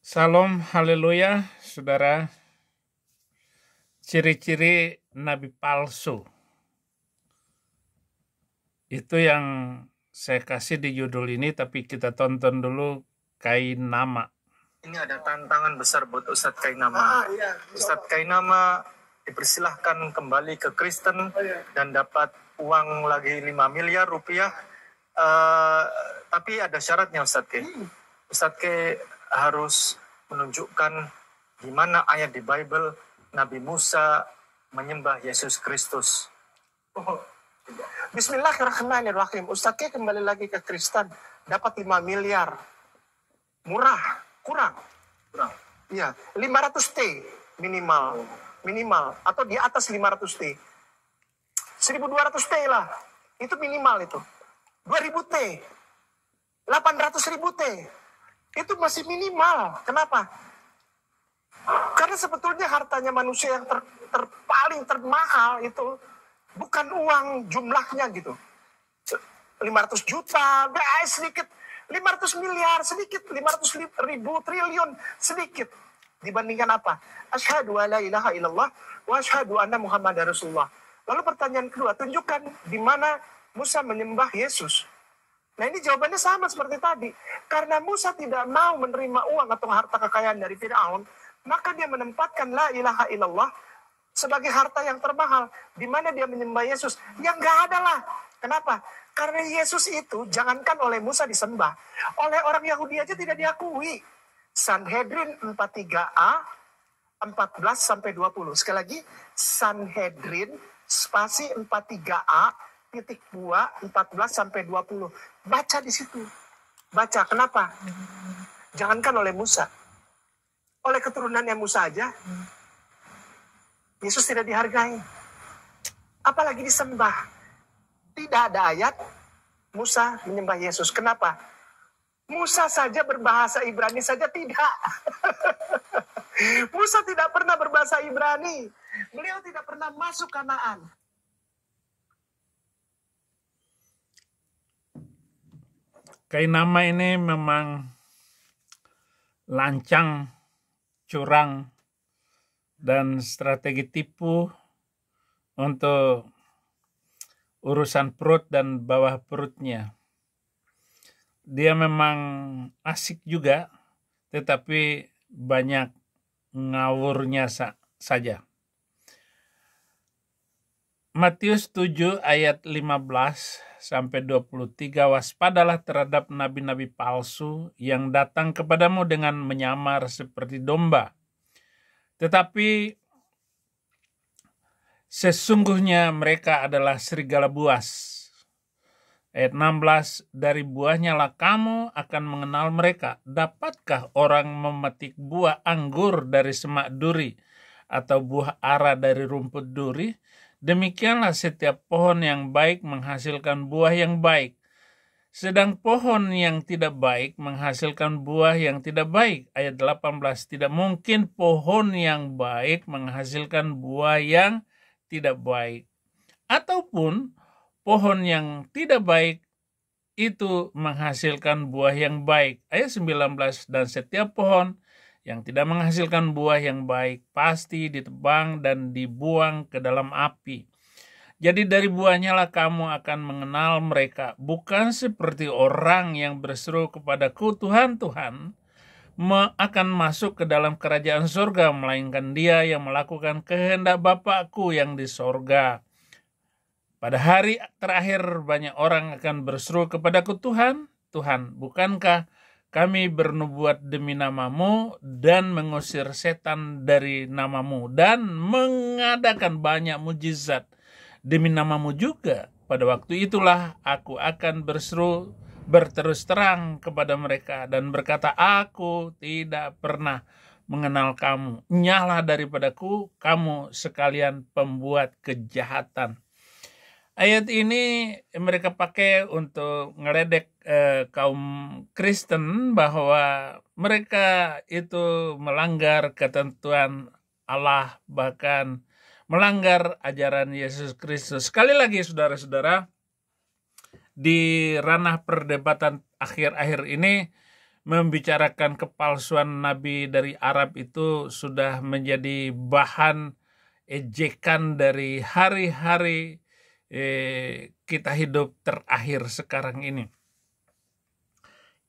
Salam, haleluya, saudara. Ciri-ciri nabi palsu. Itu yang saya kasih di judul ini, tapi kita tonton dulu Kainama. Ini ada tantangan besar buat Ustadz Kainama. Ustadz Kainama dipersilahkan kembali ke Kristen dan dapat uang lagi 5 miliar rupiah. Tapi ada syaratnya Ustadz Ke. Ustadz Ke harus menunjukkan di mana ayat di Bible Nabi Musa menyembah Yesus Kristus. Bismillahirrahmanirrahim. Ustadz Ke kembali lagi ke Kristen, dapat 5 miliar. Murah, kurang. Iya, 500 T minimal atau di atas 500 T. 1.200 T lah. Itu minimal itu. 2.000 T. 800.000 T. Itu masih minimal. Kenapa? Karena sebetulnya hartanya manusia yang paling termahal itu bukan uang jumlahnya gitu. 500 juta, sedikit. 500 miliar, sedikit. 500 ribu triliun, sedikit. Dibandingkan apa? Asyhadu an la ilaha illallah wa asyhadu anna Muhammadar Rasulullah. Lalu pertanyaan kedua, tunjukkan di mana Musa menyembah Yesus. Nah ini jawabannya sama seperti tadi. Karena Musa tidak mau menerima uang atau harta kekayaan dari Fir'aun, maka dia menempatkan la ilaha illallah sebagai harta yang termahal. Di mana dia menyembah Yesus? Yang nggak ada lah. Kenapa? Karena Yesus itu jangankan oleh Musa disembah, oleh orang Yahudi aja tidak diakui. Sanhedrin 43a 14-20. Sekali lagi, Sanhedrin spasi 43a titik 2 14-20. Baca di situ. Baca, kenapa? Jangankan oleh Musa, oleh keturunannya Musa aja Yesus tidak dihargai, apalagi disembah. Tidak ada ayat Musa menyembah Yesus. Kenapa? Musa saja berbahasa Ibrani saja tidak. Musa tidak pernah berbahasa Ibrani. Beliau tidak pernah masuk Kanaan. Kainama ini memang lancang, curang, dan strategi tipu untuk urusan perut dan bawah perutnya. Dia memang asik juga, tetapi banyak ngawurnya saja. Matius 7 ayat 15-23, waspadalah terhadap nabi-nabi palsu yang datang kepadamu dengan menyamar seperti domba, tetapi sesungguhnya mereka adalah serigala buas. Ayat 16, dari buahnya lah kamu akan mengenal mereka. Dapatkah orang memetik buah anggur dari semak duri atau buah ara dari rumput duri? Demikianlah setiap pohon yang baik menghasilkan buah yang baik, sedang pohon yang tidak baik menghasilkan buah yang tidak baik. Ayat 18, tidak mungkin pohon yang baik menghasilkan buah yang tidak baik, ataupun pohon yang tidak baik itu menghasilkan buah yang baik. Ayat 19, dan setiap pohon yang tidak menghasilkan buah yang baik pasti ditebang dan dibuang ke dalam api. Jadi dari buahnya lah kamu akan mengenal mereka. Bukan seperti orang yang berseru kepadaku, Tuhan, Tuhan, akan masuk ke dalam kerajaan surga, melainkan dia yang melakukan kehendak Bapakku yang di surga. Pada hari terakhir banyak orang akan berseru kepadaku, Tuhan, Tuhan, bukankah kami bernubuat demi namamu dan mengusir setan dari namamu dan mengadakan banyak mujizat demi namamu juga? Pada waktu itulah aku akan berseru berterus terang kepada mereka dan berkata, aku tidak pernah mengenal kamu. Nyala daripadaku kamu sekalian pembuat kejahatan. Ayat ini mereka pakai untuk ngeledek kaum Kristen bahwa mereka itu melanggar ketentuan Allah, bahkan melanggar ajaran Yesus Kristus. Sekali lagi saudara-saudara, di ranah perdebatan akhir-akhir ini membicarakan kepalsuan nabi dari Arab itu sudah menjadi bahan ejekan dari hari-hari kita hidup terakhir sekarang ini.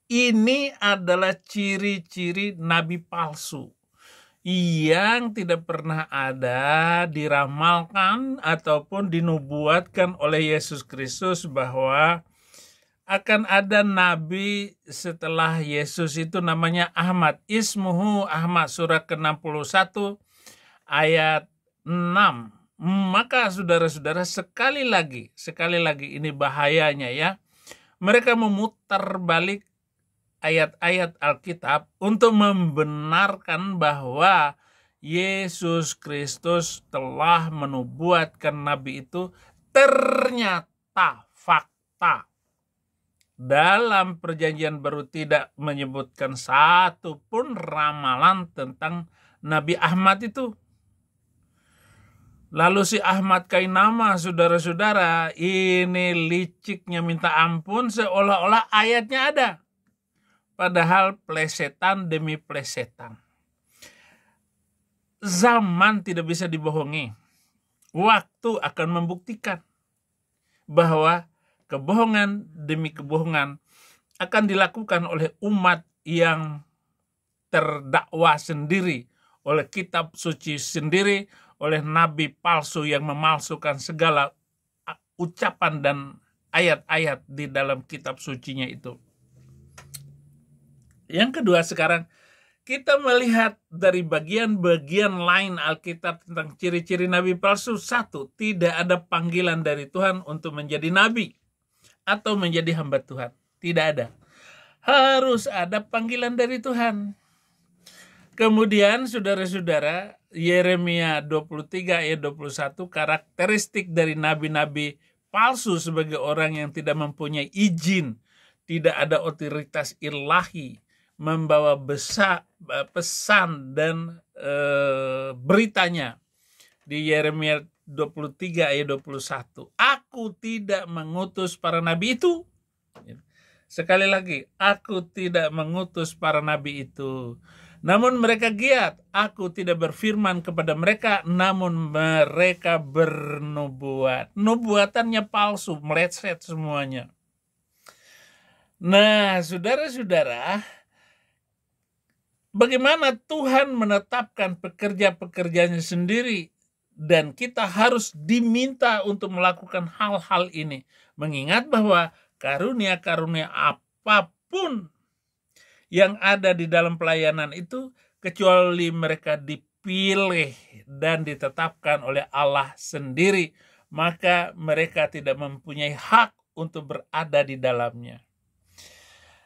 Ini adalah ciri-ciri nabi palsu yang tidak pernah ada diramalkan ataupun dinubuatkan oleh Yesus Kristus bahwa akan ada nabi setelah Yesus itu namanya Ahmad. Ismuhu Ahmad, surat ke-61 ayat 6. Maka saudara-saudara, sekali lagi ini bahayanya ya. Mereka memutar balik ayat-ayat Alkitab untuk membenarkan bahwa Yesus Kristus telah menubuatkan nabi itu. Ternyata fakta dalam perjanjian baru tidak menyebutkan satu pun ramalan tentang Nabi Ahmad itu. Lalu si Ahmad Kainama, saudara-saudara, ini liciknya minta ampun, seolah-olah ayatnya ada. Padahal plesetan demi plesetan. Zaman tidak bisa dibohongi. Waktu akan membuktikan bahwa kebohongan demi kebohongan akan dilakukan oleh umat yang terdakwa sendiri, oleh kitab suci sendiri, oleh nabi palsu yang memalsukan segala ucapan dan ayat-ayat di dalam kitab sucinya itu. Yang kedua, sekarang kita melihat dari bagian-bagian lain Alkitab tentang ciri-ciri nabi palsu. Satu, tidak ada panggilan dari Tuhan untuk menjadi nabi atau menjadi hamba Tuhan. Tidak ada. Harus ada panggilan dari Tuhan. Kemudian saudara-saudara, Yeremia 23 ayat 21, karakteristik dari nabi-nabi palsu sebagai orang yang tidak mempunyai izin, tidak ada otoritas ilahi, membawa pesan dan beritanya. Di Yeremia 23 ayat 21. Aku tidak mengutus para nabi itu. Sekali lagi, aku tidak mengutus para nabi itu. Namun mereka giat. Aku tidak berfirman kepada mereka, namun mereka bernubuat. Nubuatannya palsu, meleset semuanya. Nah, saudara-saudara, bagaimana Tuhan menetapkan pekerja-pekerjanya sendiri, dan kita harus diminta untuk melakukan hal-hal ini. Mengingat bahwa karunia-karunia apapun yang ada di dalam pelayanan itu, kecuali mereka dipilih dan ditetapkan oleh Allah sendiri, maka mereka tidak mempunyai hak untuk berada di dalamnya.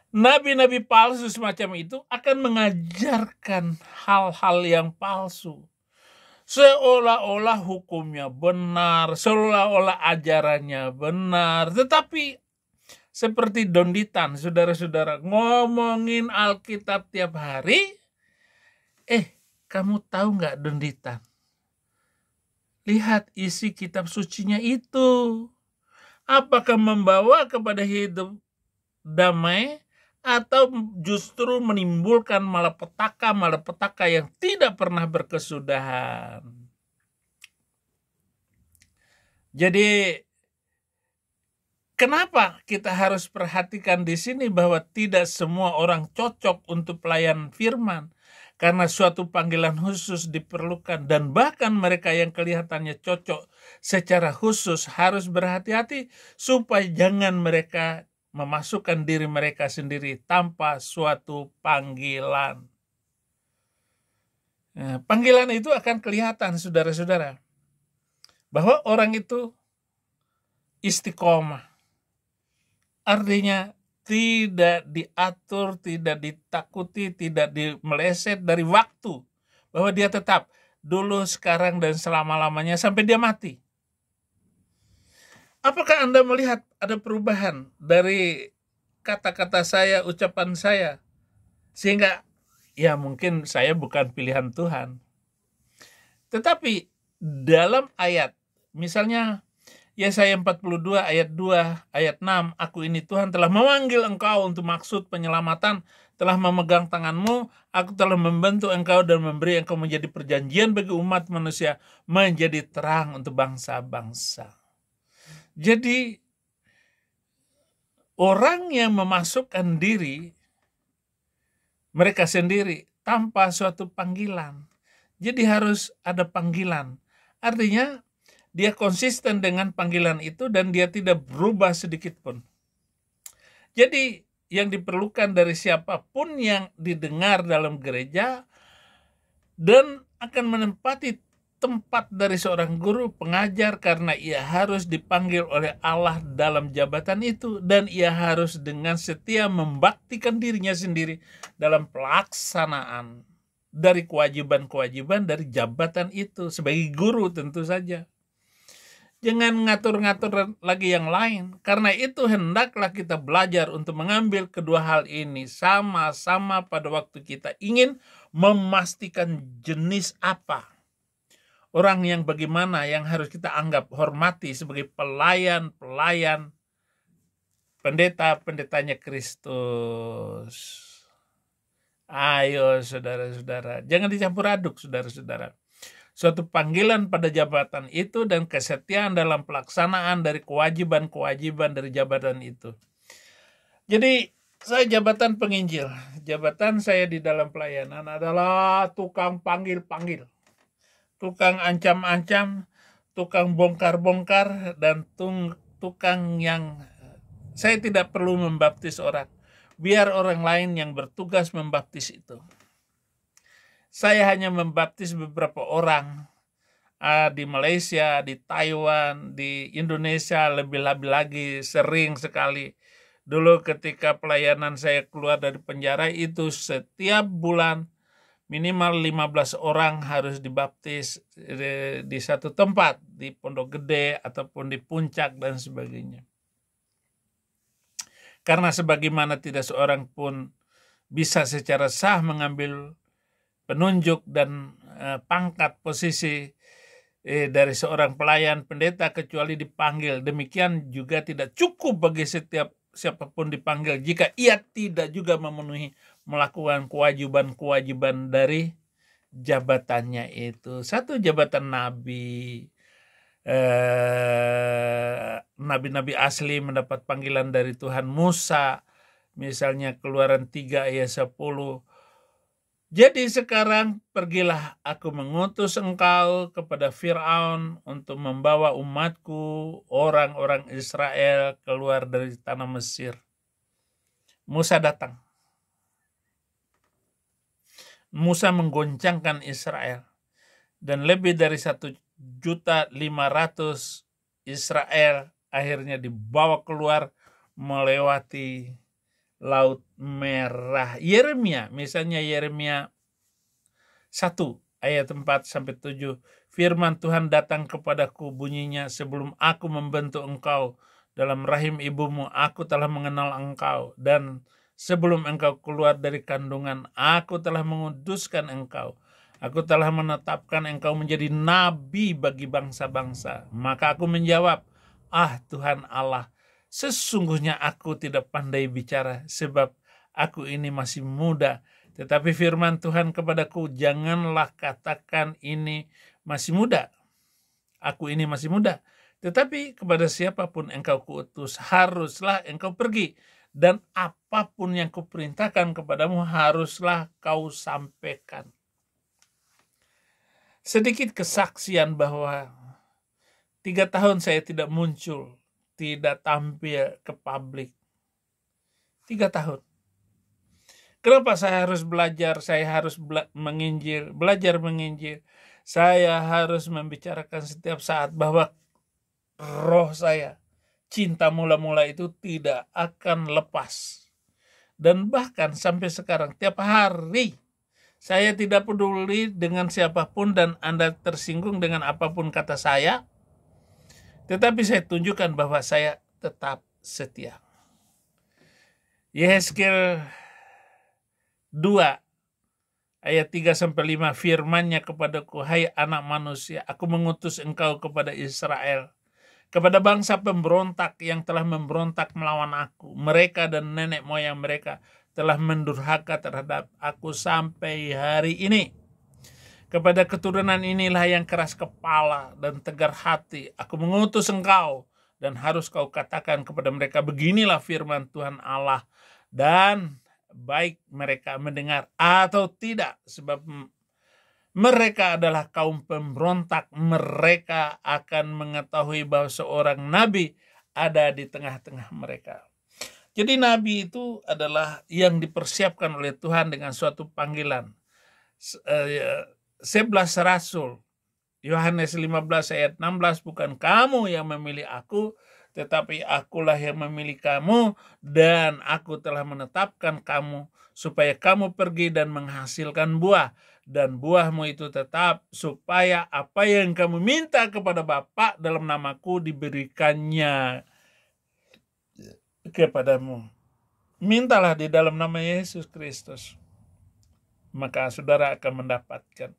Nabi-nabi palsu semacam itu akan mengajarkan hal-hal yang palsu. Seolah-olah hukumnya benar, seolah-olah ajarannya benar. Tetapi seperti Donditan, saudara-saudara, ngomongin Alkitab tiap hari. Kamu tahu nggak Donditan? Lihat isi kitab sucinya itu. Apakah membawa kepada hidup damai, atau justru menimbulkan malapetaka yang tidak pernah berkesudahan. Jadi kenapa kita harus perhatikan di sini bahwa tidak semua orang cocok untuk pelayan firman? Karena suatu panggilan khusus diperlukan, dan bahkan mereka yang kelihatannya cocok secara khusus harus berhati-hati supaya jangan mereka memasukkan diri mereka sendiri tanpa suatu panggilan. Nah, panggilan itu akan kelihatan, saudara-saudara, bahwa orang itu istiqomah. Artinya tidak diatur, tidak ditakuti, tidak meleset dari waktu. Bahwa dia tetap dulu, sekarang, dan selama-lamanya sampai dia mati. Apakah Anda melihat ada perubahan dari kata-kata saya, ucapan saya? Sehingga ya mungkin saya bukan pilihan Tuhan. Tetapi dalam ayat, misalnya Yesaya 42 ayat 2, ayat 6, aku ini Tuhan telah memanggil engkau untuk maksud penyelamatan, telah memegang tanganmu, aku telah membentuk engkau dan memberi engkau menjadi perjanjian bagi umat manusia, menjadi terang untuk bangsa-bangsa. Jadi orang yang memasukkan diri mereka sendiri tanpa suatu panggilan. Jadi harus ada panggilan. Artinya dia konsisten dengan panggilan itu dan dia tidak berubah sedikit pun. Jadi yang diperlukan dari siapapun yang didengar dalam gereja dan akan menempati tempat dari seorang guru pengajar karena ia harus dipanggil oleh Allah dalam jabatan itu dan ia harus dengan setia membaktikan dirinya sendiri dalam pelaksanaan dari kewajiban-kewajiban dari jabatan itu sebagai guru tentu saja. Jangan ngatur-ngatur lagi yang lain. Karena itu hendaklah kita belajar untuk mengambil kedua hal ini sama-sama pada waktu kita ingin memastikan jenis apa orang yang bagaimana yang harus kita anggap hormati sebagai pelayan-pelayan pendeta-pendetanya Kristus. Ayo saudara-saudara, jangan dicampur aduk saudara-saudara. Suatu panggilan pada jabatan itu dan kesetiaan dalam pelaksanaan dari kewajiban-kewajiban dari jabatan itu. Jadi saya jabatan penginjil. Jabatan saya di dalam pelayanan adalah tukang panggil-panggil. Tukang ancam-ancam, tukang bongkar-bongkar, dan tukang yang saya tidak perlu membaptis orang. Biar orang lain yang bertugas membaptis itu. Saya hanya membaptis beberapa orang di Malaysia, di Taiwan, di Indonesia, lebih-lebih lagi sering sekali. Dulu ketika pelayanan saya keluar dari penjara itu setiap bulan minimal 15 orang harus dibaptis di satu tempat, di Pondok Gede ataupun di Puncak dan sebagainya. Karena sebagaimana tidak seorang pun bisa secara sah mengambil penunjuk dan pangkat posisi dari seorang pelayan pendeta kecuali dipanggil. Demikian juga tidak cukup bagi siapapun dipanggil jika ia tidak juga memenuhi melakukan kewajiban-kewajiban dari jabatannya itu. Satu, jabatan nabi. Nabi-nabi asli mendapat panggilan dari Tuhan. Musa misalnya Keluaran 3 ayat 10. Jadi sekarang pergilah, aku mengutus engkau kepada Fir'aun untuk membawa umatku, orang-orang Israel keluar dari tanah Mesir. Musa datang. Musa menggoncangkan Israel. Dan lebih dari 1.500.000 Israel akhirnya dibawa keluar melewati Laut Merah. Yeremia, misalnya Yeremia 1 ayat 4-7. Firman Tuhan datang kepadaku, bunyinya, sebelum aku membentuk engkau dalam rahim ibumu, aku telah mengenal engkau. Dan sebelum engkau keluar dari kandungan, aku telah menguduskan engkau. Aku telah menetapkan engkau menjadi nabi bagi bangsa-bangsa. Maka aku menjawab, Tuhan Allah, sesungguhnya aku tidak pandai bicara, sebab aku ini masih muda. Tetapi firman Tuhan kepadaku, janganlah katakan ini masih muda. Aku ini masih muda. Tetapi kepada siapapun engkau kuutus, haruslah engkau pergi. Dan apapun yang kuperintahkan kepadamu, haruslah kau sampaikan. Sedikit kesaksian bahwa 3 tahun saya tidak muncul, tidak tampil ke publik. 3 tahun. Kenapa saya harus belajar? Saya harus belajar menginjil. Saya harus membicarakan setiap saat bahwa roh saya, cinta mula-mula itu tidak akan lepas. Dan bahkan sampai sekarang, tiap hari, saya tidak peduli dengan siapapun dan Anda tersinggung dengan apapun kata saya. Tetapi saya tunjukkan bahwa saya tetap setia. Yehezkiel 2 ayat 3-5, firman-Nya kepadaku, hai anak manusia, aku mengutus engkau kepada Israel. kepada bangsa pemberontak yang telah memberontak melawan aku. Mereka dan nenek moyang mereka telah mendurhaka terhadap aku sampai hari ini. Kepada keturunan inilah yang keras kepala dan tegar hati, aku mengutus engkau, dan harus kau katakan kepada mereka, beginilah firman Tuhan Allah, dan baik mereka mendengar atau tidak, sebab mereka adalah kaum pemberontak. Mereka akan mengetahui bahwa seorang nabi ada di tengah-tengah mereka. Jadi nabi itu adalah yang dipersiapkan oleh Tuhan dengan suatu panggilan. 11 rasul, Yohanes 15 ayat 16, bukan kamu yang memilih aku, tetapi akulah yang memilih kamu, dan aku telah menetapkan kamu supaya kamu pergi dan menghasilkan buah, dan buahmu itu tetap, supaya apa yang kamu minta kepada Bapa dalam namaku diberikannya kepadamu. Mintalah di dalam nama Yesus Kristus, maka saudara akan mendapatkan.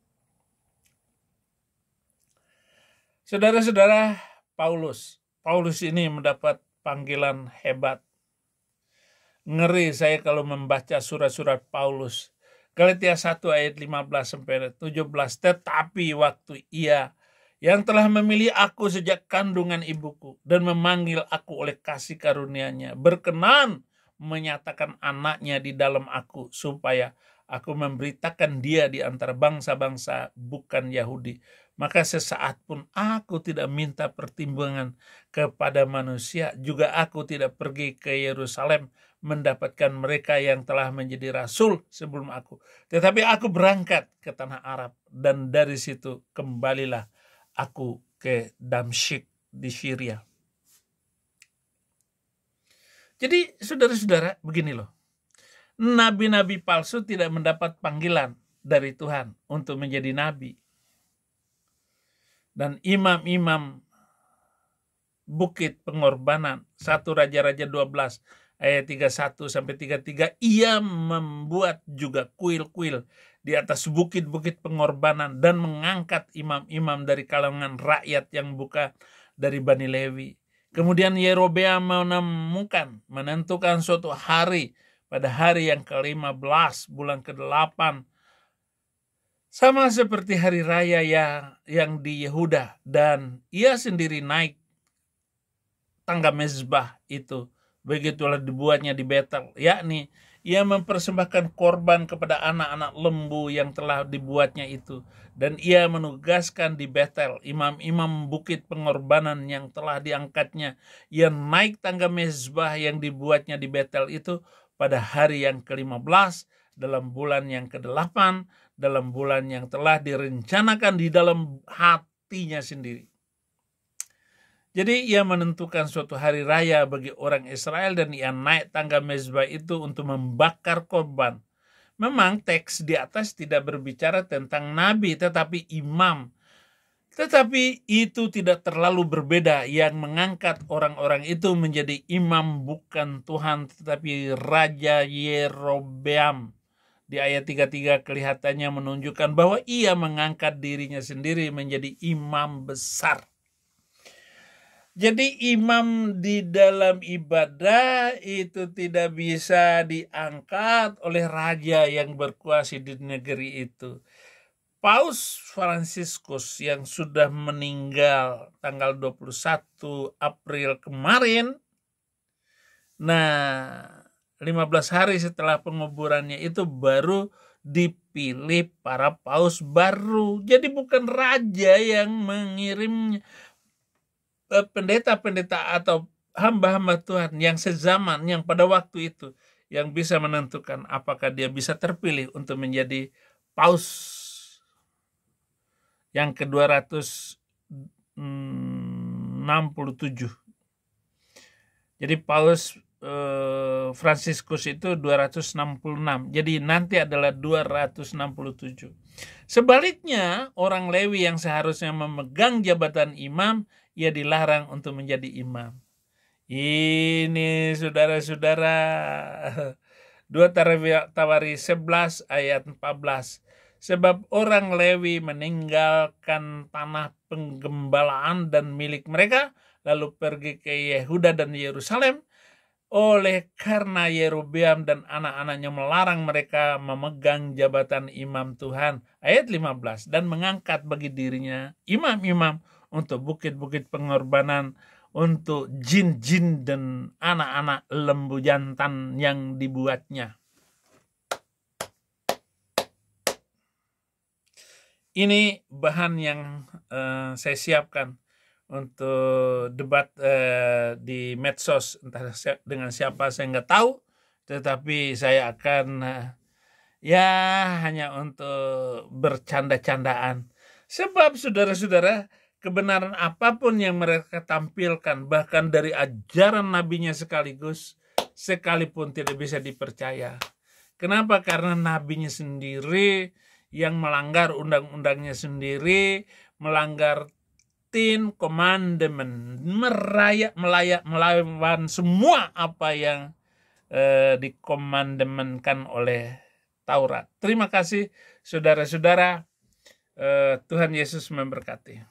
Saudara-saudara, Paulus ini mendapat panggilan hebat. Ngeri saya kalau membaca surat-surat Paulus. Galatia 1 ayat 15-17, tetapi waktu Ia yang telah memilih aku sejak kandungan ibuku dan memanggil aku oleh kasih karunia-Nya, berkenan menyatakan anaknya di dalam aku, supaya aku memberitakan dia di antara bangsa-bangsa bukan Yahudi. Maka sesaat pun aku tidak minta pertimbangan kepada manusia, juga aku tidak pergi ke Yerusalem mendapatkan mereka yang telah menjadi rasul sebelum aku. Tetapi aku berangkat ke tanah Arab, dan dari situ kembalilah aku ke Damsyik di Syria. Jadi saudara-saudara, begini loh. Nabi-nabi palsu tidak mendapat panggilan dari Tuhan untuk menjadi nabi. Dan imam-imam bukit pengorbanan, 1 Raja-Raja 12 ayat 31-33, ia membuat juga kuil-kuil di atas bukit-bukit pengorbanan dan mengangkat imam-imam dari kalangan rakyat yang bukan dari Bani Lewi. Kemudian Yerobeam menentukan suatu hari, pada hari yang ke-15 bulan ke-8, sama seperti hari raya yang di Yehuda, dan ia sendiri naik tangga mezbah itu. Begitulah dibuatnya di Betel, yakni ia mempersembahkan korban kepada anak-anak lembu yang telah dibuatnya itu. Dan ia menugaskan di Betel imam-imam bukit pengorbanan yang telah diangkatnya. Ia naik tangga mezbah yang dibuatnya di Betel itu pada hari yang ke-15 dalam bulan yang ke-8, dalam bulan yang telah direncanakan di dalam hatinya sendiri. Jadi ia menentukan suatu hari raya bagi orang Israel, dan ia naik tangga mezbah itu untuk membakar korban. Memang teks di atas tidak berbicara tentang nabi, tetapi imam. Tetapi itu tidak terlalu berbeda. Yang mengangkat orang-orang itu menjadi imam bukan Tuhan, tetapi Raja Yerobeam. Di ayat 33 kelihatannya menunjukkan bahwa ia mengangkat dirinya sendiri menjadi imam besar. Jadi imam di dalam ibadah itu tidak bisa diangkat oleh raja yang berkuasa di negeri itu. Paus Fransiskus yang sudah meninggal tanggal 21 April kemarin, 15 hari setelah penguburannya itu baru dipilih para paus baru. Jadi bukan raja yang mengirimnya, pendeta-pendeta atau hamba-hamba Tuhan yang sezaman, yang pada waktu itu, yang bisa menentukan apakah dia bisa terpilih untuk menjadi paus yang ke-267. Jadi paus Fransiskus itu 266. Jadi nanti adalah 267. Sebaliknya, orang Lewi yang seharusnya memegang jabatan imam, ia dilarang untuk menjadi imam. Ini saudara-saudara, 2 Tawari 11 ayat 14. Sebab orang Lewi meninggalkan tanah penggembalaan dan milik mereka, lalu pergi ke Yehuda dan Yerusalem. Oleh karena Yerobeam dan anak-anaknya melarang mereka memegang jabatan imam Tuhan. Ayat 15. Dan mengangkat bagi dirinya imam-imam untuk bukit-bukit pengorbanan, untuk jin-jin dan anak-anak lembu jantan yang dibuatnya. Ini bahan yang saya siapkan untuk debat di medsos, entah dengan siapa saya nggak tahu, tetapi saya akan hanya untuk bercanda-candaan. Sebab saudara-saudara, kebenaran apapun yang mereka tampilkan, bahkan dari ajaran nabinya sekalipun tidak bisa dipercaya. Kenapa? Karena nabinya sendiri yang melanggar undang-undangnya sendiri, melanggar Ten Commandment, melawan semua apa yang dikomandamenkan oleh Taurat. Terima kasih saudara-saudara. Tuhan Yesus memberkati.